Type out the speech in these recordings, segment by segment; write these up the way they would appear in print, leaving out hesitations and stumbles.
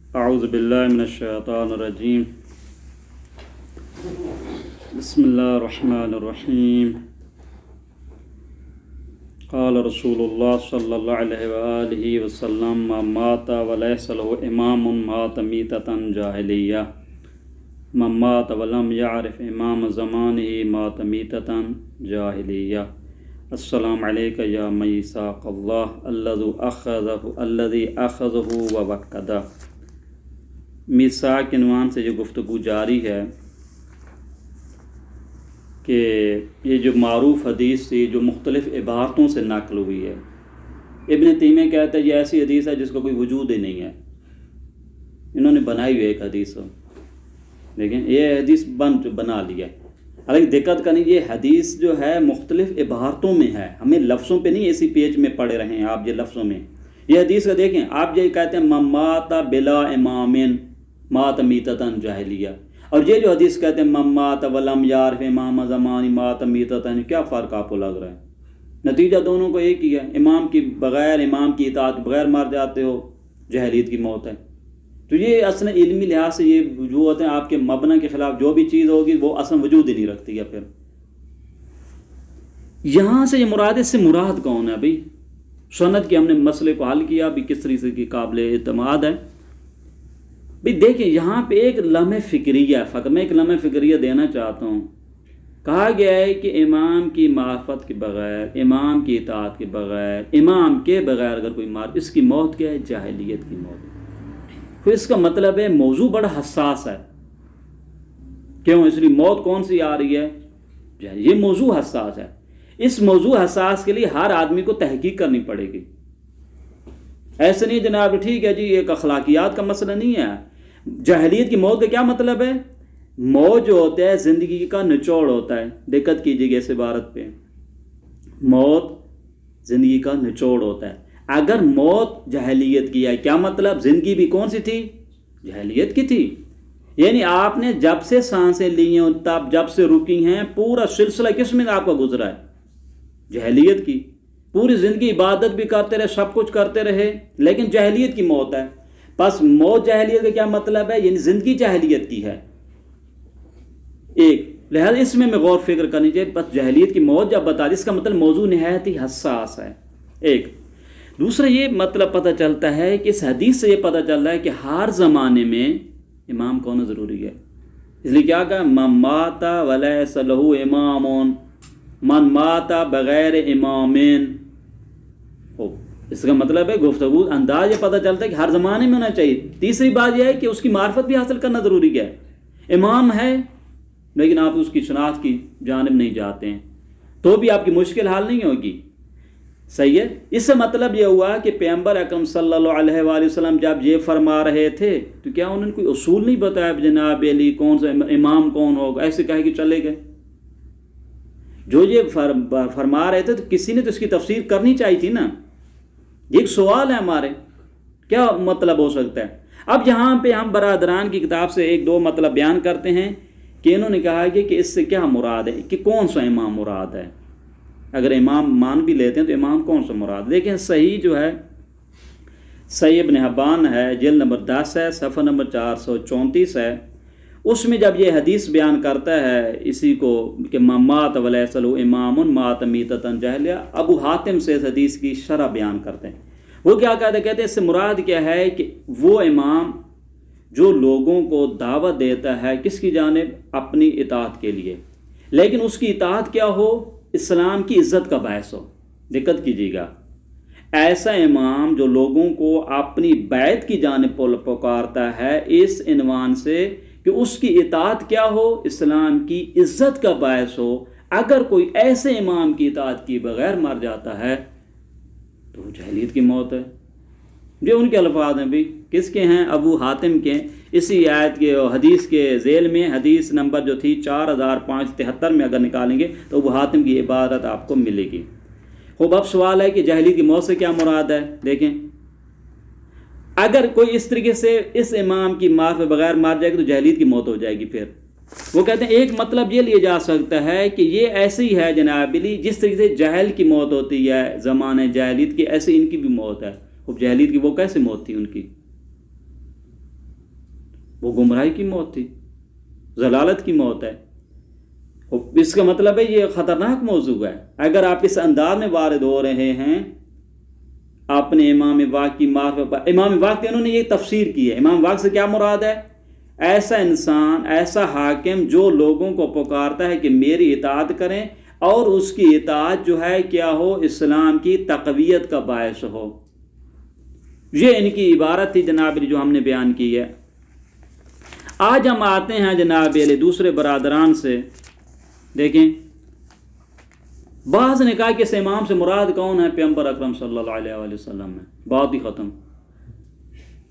اعوذ باللہ من الشیطان الرجیم بسم اللہ الرحمن الرحیم قال رسول اللہ صلی اللہ علیہ وآلہ وسلم من مات ولیس له امام مات میتۃ جاہلیہ من مات ولم یعرف امام زمانہ مات میتۃ جاہلیہ السلام علیک یا من ساق اللہ الذی اخذہ ووکدہ۔ میثاق عنوان سے جو گفتگو جاری ہے کہ یہ جو معروف حدیث تھی جو مختلف عبارتوں سے نقل ہوئی ہے، ابن تیمیہ کہتا ہے یہ ایسی حدیث ہے جس کا کوئی وجود ہی نہیں ہے، انہوں نے بنائی ہوئی ایک حدیث ہو، لیکن یہ حدیث بنا لی ہے۔ حالانکہ دقت کا نہیں، یہ حدیث جو ہے مختلف عبارتوں میں ہے، ہمیں لفظوں پہ نہیں اسی پیج میں پڑے رہے ہیں آپ، یہ لفظوں میں یہ حدیث کا دیکھیں آپ، یہ کہتے ہیں من مات بلا امام مات میتۃ جاہلیہ، اور یہ جو حدیث کہتے ہیں من مات ولم یعرف امام زمانی مات میتۃ، کیا فرق آپ کو لگ رہا ہے؟ نتیجہ دونوں کو ایک ہی ہے، امام کی اطاعت بغیر مر جاتے ہو، جاہلیت کی موت ہے۔ تو یہ اصل علمی لحاظ سے یہ جو ہوتے ہیں آپ کے مبنی کے خلاف جو بھی چیز ہوگی وہ اصل وجود ہی نہیں رکھتی ہے۔ پھر یہاں سے یہ مراد، اس سے مراد کون ہے بھائی؟ سند کے ہم نے مسئلے کو حل کیا بھی کس طریقے کی قابل اعتماد ہے بھی۔ دیکھیں یہاں پہ ایک لمحہ فکریہ، فقط میں ایک لمحہ فکریہ دینا چاہتا ہوں۔ کہا گیا ہے کہ امام کی معرفت کے بغیر، امام کی اطاعت کے بغیر، امام کے بغیر اگر کوئی مار، اس کی موت کیا ہے؟ جاہلیت کی موت۔ پھر اس کا مطلب ہے موضوع بڑا حساس ہے۔ کیوں؟ اس لیے موت کون سی آ رہی ہے؟ یہ موضوع حساس ہے۔ اس موضوع حساس کے لیے ہر آدمی کو تحقیق کرنی پڑے گی۔ ایسے نہیں جناب ٹھیک ہے جی ایک اخلاقیات کا مسئلہ نہیں ہے۔ جاہلیت کی موت کا کیا مطلب ہے؟ موت جو ہوتا ہے زندگی کا نچوڑ ہوتا ہے، دقت کیجیے گا اس عبارت پہ، موت زندگی کا نچوڑ ہوتا ہے۔ اگر موت جاہلیت کی ہے، کیا مطلب؟ زندگی بھی کون سی تھی؟ جاہلیت کی تھی۔ یعنی آپ نے جب سے سانسیں لی ہیں تب جب سے رکی ہیں، پورا سلسلہ کس میں آپ کا گزرا ہے؟ جاہلیت کی۔ پوری زندگی عبادت بھی کرتے رہے، سب کچھ کرتے رہے، لیکن جاہلیت کی موت ہے۔ پس موت جاہلیت کا کیا مطلب ہے؟ یعنی زندگی جاہلیت کی ہے۔ ایک لہذا اس میں غور فکر کرنی چاہیے۔ بس جاہلیت کی موت جب بتا دی، اس کا مطلب موضوع نہایت ہی حساس ہے۔ ایک دوسرا یہ مطلب پتہ چلتا ہے کہ اس حدیث سے یہ پتہ چلتا ہے کہ ہر زمانے میں امام کون ضروری ہے۔ اس لیے کیا کہا؟ من مات ولیس لہ امام من مات بغیر امامین۔ اس کا مطلب ہے گفتگو انداز یہ پتہ چلتا ہے کہ ہر زمانے میں ہونا چاہیے۔ تیسری بات یہ ہے کہ اس کی معرفت بھی حاصل کرنا ضروری ہے۔ امام ہے لیکن آپ اس کی شناخت کی جانب نہیں جاتے ہیں تو بھی آپ کی مشکل حل نہیں ہوگی۔ صحیح ہے؟ اس سے مطلب یہ ہوا کہ پیغمبر اکرم صلی اللہ علیہ وآلہ وسلم جب یہ فرما رہے تھے تو کیا انہوں نے کوئی اصول نہیں بتایا جناب علی کون سا امام کون ہوگا، ایسے کہے کہ چلے گئے؟ جو یہ فرما رہے تھے تو کسی نے تو اس کی تفسیر کرنی چاہیے تھی نا۔ یہ ایک سوال ہے ہمارے، کیا مطلب ہو سکتا ہے؟ اب یہاں پہ ہم برادران کی کتاب سے ایک دو مطلب بیان کرتے ہیں کہ انہوں نے کہا کہ اس سے کیا مراد ہے، کہ کون سا امام مراد ہے۔ اگر امام مان بھی لیتے ہیں تو امام کون سا مراد؟ دیکھیں صحیح جو ہے صحیح ابن حبان ہے، جلد نمبر 10 ہے، صفحہ نمبر 434 ہے۔ اس میں جب یہ حدیث بیان کرتا ہے اسی کو کہ من مات ولیس لہ امام مات میتۃ جاہلیہ، ابو حاتم سے اس حدیث کی شرح بیان کرتے ہیں۔ وہ کیا کہتے ہیں اس سے مراد کیا ہے کہ وہ امام جو لوگوں کو دعوت دیتا ہے کس کی جانب؟ اپنی اطاعت کے لیے، لیکن اس کی اطاعت کیا ہو؟ اسلام کی عزت کا باعث ہو۔ دقت کیجیے گا، ایسا امام جو لوگوں کو اپنی بیعت کی جانب پکارتا ہے اس عنوان سے کہ اس کی اطاعت کیا ہو؟ اسلام کی عزت کا باعث ہو، اگر کوئی ایسے امام کی اطاعت کی بغیر مر جاتا ہے تو وہ جاہلیت کی موت ہے۔ جو ان کے الفاظ ہیں بھی کس کے ہیں؟ ابو حاتم کے۔ اسی آیت کے حدیث کے ذیل میں حدیث نمبر جو تھی 4573 میں اگر نکالیں گے تو ابو حاتم کی عبارت آپ کو ملے گی۔ خوب اب سوال ہے کہ جاہلیت کی موت سے کیا مراد ہے؟ دیکھیں اگر کوئی اس طریقے سے اس امام کی معرفت بغیر مار جائے گا تو جاہلیت کی موت ہو جائے گی۔ پھر وہ کہتے ہیں ایک مطلب یہ لیا جا سکتا ہے کہ یہ ایسے ہی ہے جناب علی، جس طریقے سے جاہل کی موت ہوتی ہے زمانے جاہلیت کی، ایسے ان کی بھی موت ہے۔ خوب جاہلیت کی وہ کیسے موت تھی ان کی؟ وہ گمراہی کی موت تھی، ضلالت کی موت ہے۔ اس کا مطلب ہے یہ خطرناک موضوع ہے۔ اگر آپ اس انداز میں وارد ہو رہے ہیں اپنے امام واقع کی معرفت، امام واقع انہوں نے یہ تفسیر کی ہے۔ امام واقع سے کیا مراد ہے؟ ایسا انسان، ایسا حاکم جو لوگوں کو پکارتا ہے کہ میری اطاعت کریں، اور اس کی اطاعت جو ہے کیا ہو؟ اسلام کی تقویت کا باعث ہو۔ یہ ان کی عبارت تھی جناب علی جو ہم نے بیان کی ہے۔ آج ہم آتے ہیں جناب علی دوسرے برادران سے، دیکھیں بعض نے کہا کہ اس امام سے مراد کون ہے؟ پیغمبر اکرم صلی اللہ علیہ وآلہ وسلم ہے، بات ہی ختم۔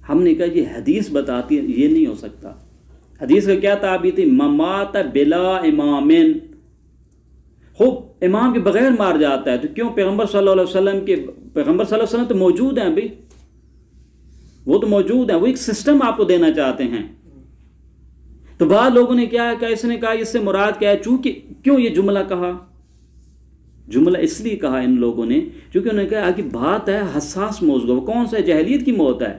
ہم نے کہا یہ حدیث بتاتی ہے یہ نہیں ہو سکتا۔ حدیث کا کیا تعبیر تھی؟ ممات بلا امام، خوب امام کے بغیر مار جاتا ہے، تو کیوں؟ پیغمبر صلی اللہ علیہ وسلم تو موجود ہیں بھائی، وہ تو موجود ہیں، وہ ایک سسٹم آپ کو دینا چاہتے ہیں۔ تو بعض لوگوں نے کیا کہا، اس نے کہا اس سے مراد کیا ہے؟ چونکہ کیوں یہ جملہ کہا؟ جملہ اس لیے کہا ان لوگوں نے چونکہ انہوں نے کہا کہ بات ہے حساس موضوع، کون سا؟ جاہلیت کی موت ہے۔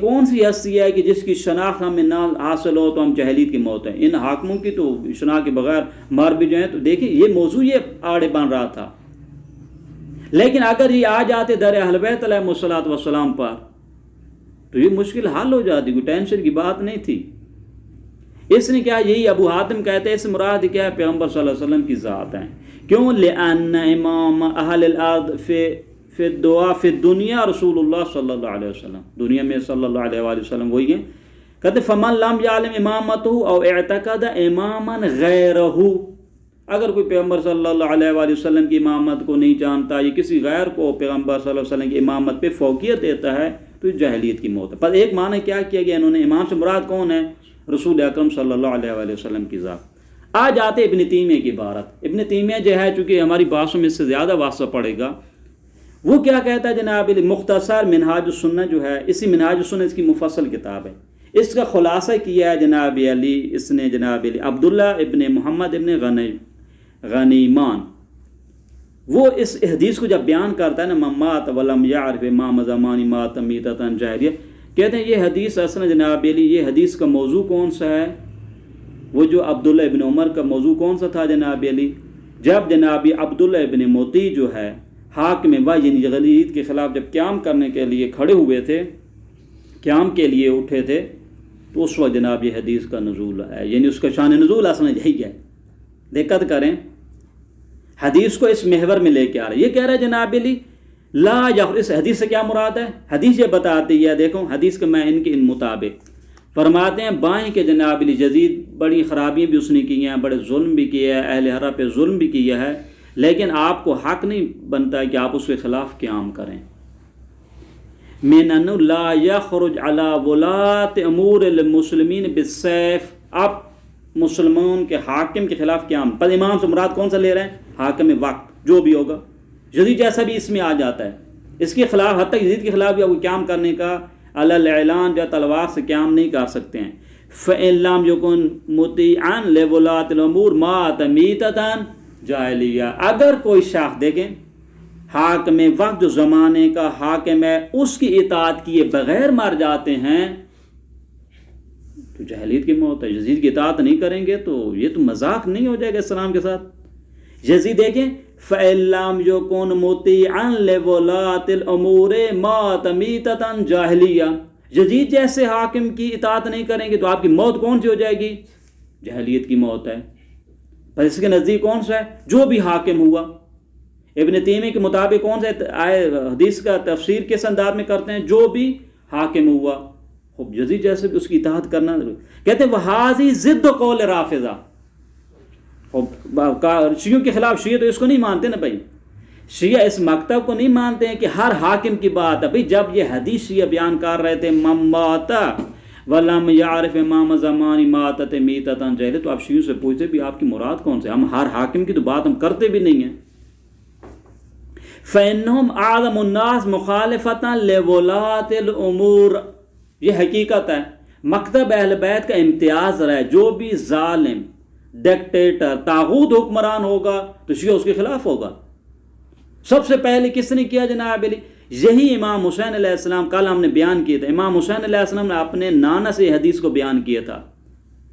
کون سی ہستی ہے کہ جس کی شناخت ہمیں نہ حاصل ہو تو ہم جاہلیت کی موت ہے؟ ان حاکموں کی تو شناخت کے بغیر مار بھی جائیں۔ تو دیکھیں یہ موضوع یہ آڑے بن رہا تھا، لیکن اگر یہ آ جاتے در اہل بیت علیہ الصلوۃ والسلام پر تو یہ مشکل حل ہو جاتی، کوئی ٹینشن کی بات نہیں تھی۔ اس نے کیا، یہی ابو حاتم کہتے ہیں اس مراد کیا ہے؟ پیغمبر صلی اللہ علیہ وسلم کی ذات ہیں۔ کیوں؟ لأن امام اہل الارض فی الدعاء فی الدنیا رسول اللہ صلی اللہ علیہ وسلم، دنیا میں صلی اللہ علیہ وآلہ وسلم وہی ہیں۔ کہتے فمن لم یعلم امامتہ او اعتقد اماما غیرہ، اگر کوئی پیغمبر صلی اللہ علیہ وآلہ وسلم کی امامت کو نہیں جانتا، یہ کسی غیر کو پیغمبر صلی اللہ علیہ وسلم کی امامت پہ فوقیت دیتا ہے، تو یہ جاہلیت کی موت ہے۔ پر ایک معنی کیا کیا گیا انہوں نے؟ امام سے مراد کون ہے؟ رسول اکرم صلی اللہ علیہ وآلہ وسلم کی ذات۔ آج آتے ابن تیمیہ کی عبارت۔ ابن تیمیہ جو ہے چونکہ ہماری بحثوں میں اس سے زیادہ واسطہ پڑے گا، وہ کیا کہتا ہے جناب علی؟ مختصر منہاج السنہ جو ہے، اسی منہاج السنہ اس کی مفصل کتاب ہے، اس کا خلاصہ کیا ہے جناب علی، اس نے جناب علی عبداللہ ابن محمد ابن غنیمان، وہ اس حدیث کو جب بیان کرتا ہے نا، ممات ولم یعرف امام زمانی مات میتۃ جاہلیہ، کہتے ہیں یہ حدیث اصلا جناب علی یہ حدیث کا موضوع کون سا ہے؟ وہ جو عبداللہ ابن عمر کا موضوع کون سا تھا جناب علی؟ جب جناب عبداللہ ابن موتی جو ہے حاکم وحی یعنی غلیظ کے خلاف جب قیام کرنے کے لیے کھڑے ہوئے تھے، قیام کے لیے اٹھے تھے، تو اس وقت جناب یہ حدیث کا نزول ہے، یعنی اس کا شان نزول اصلا یہی ہے۔ دقت کریں، حدیث کو اس محور میں لے کے آ رہا ہے۔ یہ کہہ رہا ہے جناب علی لا یخرج، اس حدیث سے کیا مراد ہے؟ حدیث یہ بتاتی ہے، دیکھو حدیث کا میں ان کے مطابق فرماتے ہیں بائیں کہ جناب علی یزید بڑی خرابیاں بھی اس نے کی ہیں، بڑے ظلم بھی کیا ہے، اہل حرہ پہ ظلم بھی کیا ہے، لیکن آپ کو حق نہیں بنتا ہے کہ آپ اس کے خلاف قیام کریں۔ من لا یخرج علی ولاۃ امور المسلمین بالسیف، آپ مسلمان کے حاکم کے خلاف قیام، پر امام سے مراد کون سا لے رہے ہیں؟ حاکم وقت جو بھی ہوگا، یزید جیسا بھی اس میں آ جاتا ہے، اس کے خلاف حتی یزید کے خلاف بھی آپ کو قیام کرنے کا علی الاعلان جو تلوار سے قیام نہیں کر سکتے ہیں۔ فإن لم يكن مطیعا لولاۃ الامور مات میتۃ جاہلیہ، اگر کوئی شخص دیکھیں حاکم وقت جو زمانے کا حاکم ہے اس کی اطاعت کیے بغیر مر جاتے ہیں تو جاہلیت کی موت ہے۔ یزید کی اطاعت نہیں کریں گے تو یہ تو مذاق نہیں ہو جائے گا اسلام کے ساتھ۔ یزید دیکھیں فإن لم يكن مطیعا لولاۃ الامور مات میتۃ جاہلیہ، یزید جیسے حاکم کی اطاعت نہیں کریں گے تو آپ کی موت کون سی ہو جائے گی؟ جاہلیت کی موت ہے۔ پر اس کے نزدیک کون سا ہے؟ جو بھی حاکم ہوا۔ ابن تیمیہ کے مطابق کون سا حدیث کا تفسیر کس انداز میں کرتے ہیں؟ جو بھی حاکم ہوا، خوب یزید جیسے بھی اس کی اطاعت کرنا ضروری۔ کہتے ہیں وہذی ضد قول رافضہ، شیعوں کے خلاف شیعہ تو اس کو نہیں مانتے نا بھائی، شیعہ اس مکتب کو نہیں مانتے ہیں کہ ہر حاکم کی بات ہے۔ بھائی جب یہ حدیث شیعہ بیان کر رہے تھے مماتا ولم یعرف امام زمانی ماتت میتۃ جاہلیہ، تو آپ شیعوں سے پوچھتے بھی آپ کی مراد کون سے؟ ہم ہر حاکم کی تو بات ہم کرتے بھی نہیں ہیں۔ فإنہم اعظم الناس مخالفۃ لولاۃ الامور، یہ حقیقت ہے، مکتب اہل بیت کا امتیاز رہا ہے، جو بھی ظالم ڈکٹیٹر طاغوت حکمران ہوگا تو شیعہ اس کے خلاف ہوگا۔ سب سے پہلے کس نے کیا جناب علی؟ یہی امام حسین علیہ السلام کل ہم نے بیان کیا تھا، امام حسین علیہ السلام نے اپنے نانا سے حدیث کو بیان کیا تھا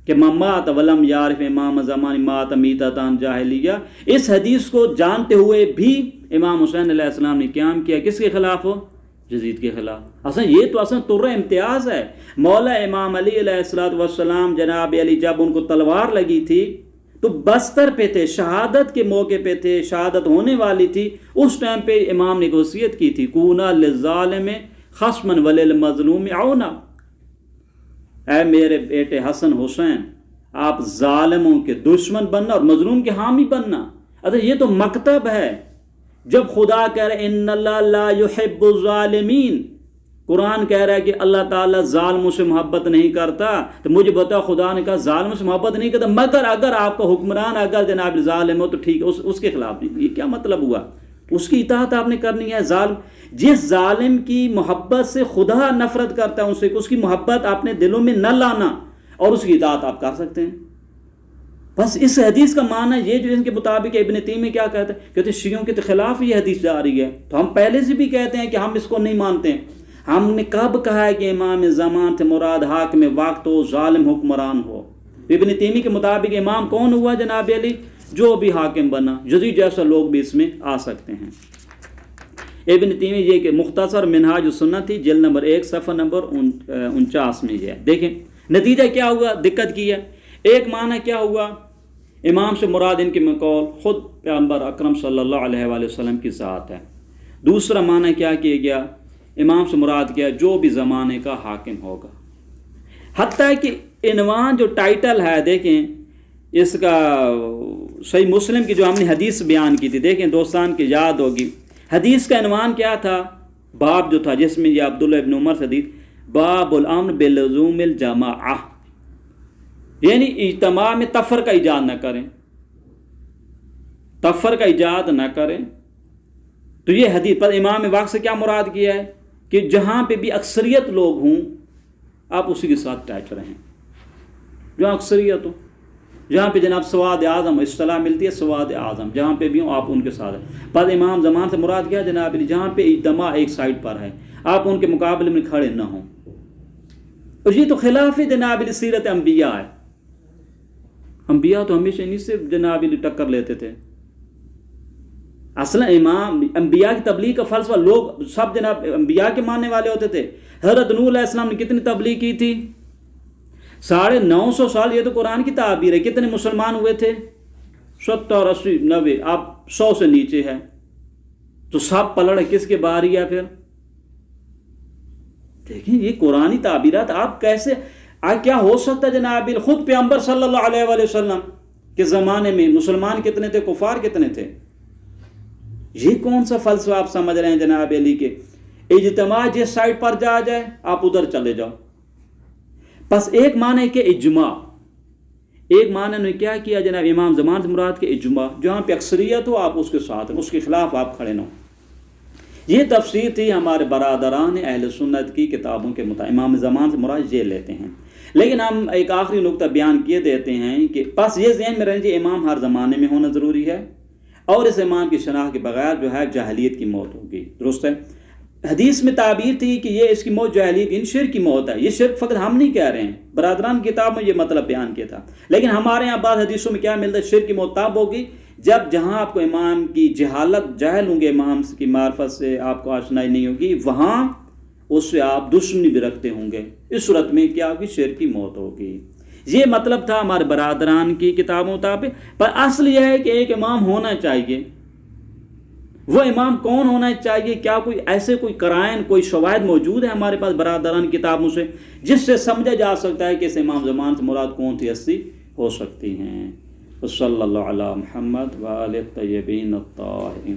کہ ممات ولم یارف امام زمان مات میتتان جاہلیہ. اس حدیث کو جانتے ہوئے بھی امام حسین علیہ السلام نے قیام کیا، کس کے خلاف ہو؟ یزید کے خلاف. یہ تو تر امتیاز ہے. مولا امام علی علیہ السلام جناب علی جب ان کو تلوار لگی تھی تو بستر پہ تھے، شہادت کے موقع پہ تھے، شہادت ہونے والی تھی. اس ٹائم پہ امام نے وصیت کی تھی کونا للظالم خصما وللمظلوم عونا، اے میرے بیٹے حسن حسین آپ ظالموں کے دشمن بننا اور مظلوم کے حامی بننا. یہ تو مکتب ہے. جب خدا کہہ رہے ان اللہ لا یحب الظالمین، قرآن کہہ رہا ہے کہ اللہ تعالیٰ ظالموں سے محبت نہیں کرتا، تو مجھے بتا خدا نے کہا ظالموں سے محبت نہیں کرتا، مگر اگر آپ کا حکمران اگر جناب ظالم ہو تو ٹھیک ہے، اس کے خلاف نہیں. یہ کیا مطلب ہوا؟ اس کی اطاعت آپ نے کرنی ہے. جس ظالم کی محبت سے خدا نفرت کرتا ہے اس کی محبت اپنے دلوں میں نہ لانا اور اس کی اطاعت آپ کر سکتے ہیں. بس اس حدیث کا معنی یہ جو ان کے مطابق ابن تیمیہ کیا کہتے ہیں، کہتے ہیں شیعوں کے خلاف یہ حدیث جا رہی ہے. تو ہم پہلے سے بھی کہتے ہیں کہ ہم اس کو نہیں مانتے ہیں. ہم نے کب کہا ہے کہ امام زمان سے مراد حاکم وقت ہو، ظالم حکمران ہو؟ ابن تیمیہ کے مطابق امام کون ہوا جناب علی؟ جو بھی حاکم بنا. یزید جیسا لوگ بھی اس میں آ سکتے ہیں. ابن تیمیہ یہ کہ مختصر منہاج السنہ تھی، جلد نمبر 1 صفحہ نمبر 49 میں یہ ہے. دیکھیں نتیجہ کیا ہوا، دقت کی ہے. ایک معنی کیا ہوا، امام سے مراد ان کے قول خود پیغمبر اکرم صلی اللہ علیہ وآلہ وسلم کی ذات ہے. دوسرا معنی کیا کیا گیا، امام سے مراد کیا جو بھی زمانے کا حاکم ہوگا. حتیٰ کہ عنوان جو ٹائٹل ہے دیکھیں اس کا، صحیح مسلم کی جو ہم نے حدیث بیان کی تھی، دیکھیں دوستان کی یاد ہوگی حدیث کا عنوان کیا تھا، باب جو تھا جس میں یہ عبداللہ ابن عمر سے حدیث، باب الامر بلزوم الجماعہ، یعنی اجتماع میں تفرقہ ایجاد نہ کریں، تفرقہ ایجاد نہ کریں. تو یہ حدیث پر امام وقت سے کیا مراد کیا ہے کہ جہاں پہ بھی اکثریت لوگ ہوں آپ اسی کے ساتھ اٹیچ رہیں، جہاں اکثریت ہو، جہاں پہ جناب سواد اعظم اصطلاح ملتی ہے، سواد اعظم جہاں پہ بھی ہوں آپ ان کے ساتھ ہیں. پر امام زمان سے مراد کیا جناب جہاں پہ اجتماع ایک سائڈ پر ہے آپ ان کے مقابلے میں کھڑے نہ ہوں. اور یہ تو خلاف جناب سیرت انبیاء ہے. انبیاء تو ہمیشہ انہی سے جناب ٹکر لیتے تھے. اصلا امام انبیاء کی تبلیغ کا فلسفہ لوگ سب جناب انبیاء کے ماننے والے ہوتے تھے. حضرت نوح علیہ السلام نے کتنی تبلیغ کی تھی؟ 950 سال. یہ تو قرآن کی تعبیر ہے. کتنے مسلمان ہوئے تھے؟ 70 80 90. آپ 100 سے نیچے ہے تو سب پلڑ کس کے باری ہے پھر؟ دیکھیں یہ قرآنی تعبیرات آپ کیسے کیا ہو سکتا ہے جناب؟ خود پیغمبر صلی اللہ علیہ وآلہ وسلم کے زمانے میں مسلمان کتنے تھے، کفار کتنے تھے؟ یہ کون سا فلسفہ آپ سمجھ رہے ہیں جناب علی کے اجتماع جس سائٹ پر جا جائے آپ ادھر چلے جاؤ. بس ایک معنی کہ اجماع، ایک معنی نے کیا کیا جناب امام زمان سے مراد کے اجماع، جہاں پہ اکثریت ہو آپ اس کے ساتھ ہیں، اس کے خلاف آپ کھڑے نہ ہو. یہ تفسیر تھی ہمارے برادران اہل سنت کی کتابوں کے مطابق. امام زمان سے مراد یہ لیتے ہیں. لیکن ہم ایک آخری نقطہ بیان کیے دیتے ہیں کہ بس یہ ذہن میں رہنا چاہیے امام ہر زمانے میں ہونا ضروری ہے، اور اس امام کی شناخت کے بغیر جو ہے جاہلیت کی موت ہوگی. درست ہے. حدیث میں تعبیر تھی کہ یہ اس کی موت جاہلیت ان شرک کی موت ہے. یہ شرک فقط ہم نہیں کہہ رہے ہیں، برادران کی کتاب میں یہ مطلب بیان کیا تھا. لیکن ہمارے یہاں بعض حدیثوں میں کیا ملتا ہے، شرک کی موت تب ہوگی جب جہاں آپ کو امام کی جاہل ہوں گے، امام کی معرفت سے آپ کو آشنائی نہیں ہوگی، وہاں اس سے آپ دشمنی بھی رکھتے ہوں گے. اس صورت میں کیا ہوگی، شرک کی موت ہوگی. یہ مطلب تھا ہمارے برادران کی کتابوں مطابق. پر اصل یہ ہے کہ ایک امام ہونا چاہیے. وہ امام کون ہونا چاہیے؟ کیا کوئی ایسے کوئی قرائن، کوئی شواہد موجود ہے ہمارے پاس برادران کتابوں سے جس سے سمجھا جا سکتا ہے کہ اس امام زمان سے مراد کون سی ہستی ہو سکتی ہیں؟ صلی اللہ علی محمد وآلہ الطیبین الطاہرین.